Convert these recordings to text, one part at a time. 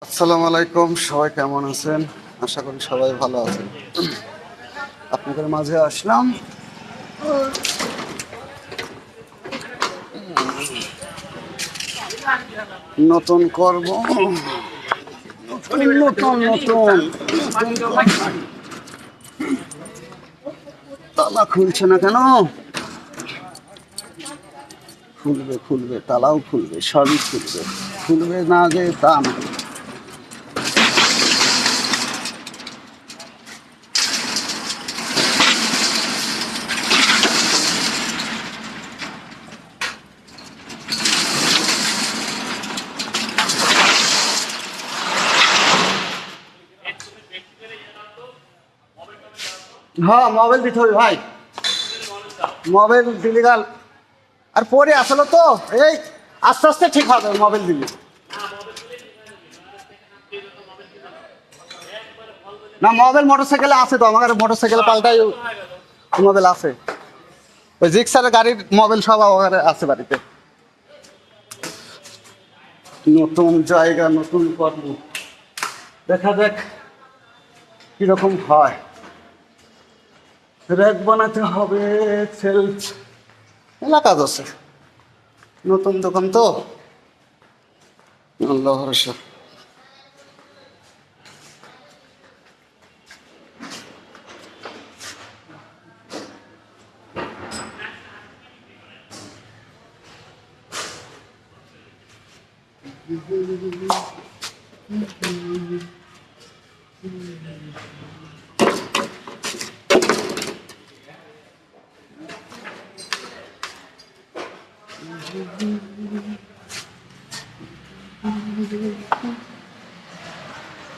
আসসালামু আলাইকুম, সবাই কেমন আছেন? আশা করি সবাই ভালো আছেন। আপনাদের মাঝে আসলাম নতুন করব, নতুন নতুন নতুন তালা খুলছে না কেন? খুলবে খুলবে, তালাও খুলবে, সবই খুলবে। খুলবে না যে তা না। হ্যাঁ, মোবাইল দিতে হবে ভাই, মোবাইল দিলি গাল। আর পরে আসলো তো, এই আস্তে আস্তে ঠিক হবে মোবাইল দিলি। না, মোবাইল মোটরসাইকেলে আছে তো, আমার মোটরসাইকেল পাল্টাই মোবাইল আছে। ওই জিক্সারের গাড়ির মোবাইল সব আমার আছে বাড়িতে। নতুন জায়গা, নতুন কর্ম, দেখা যাক কিরকম হয়। র্যাক বানাতে হবে, সেলফ মেলা কাজ আছে। নতুন দোকান তো, আল্লাহ ভরসা।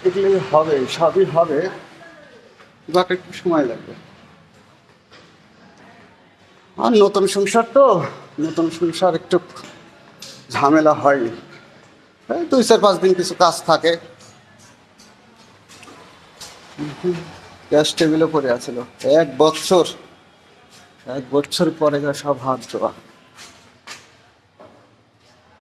এগুলো হবে, সবই হবে, বাট একটু সময় লাগবে। আর নতুন সংসার তো, নতুন সংসার একটু ঝামেলা হয়। এই 2-4-5 দিন কিছু কাজ থাকে। গ্যাস টেবিলও পড়ে আছিল 1 বছর, 1 বছর পরে সব হাত ধোয়া।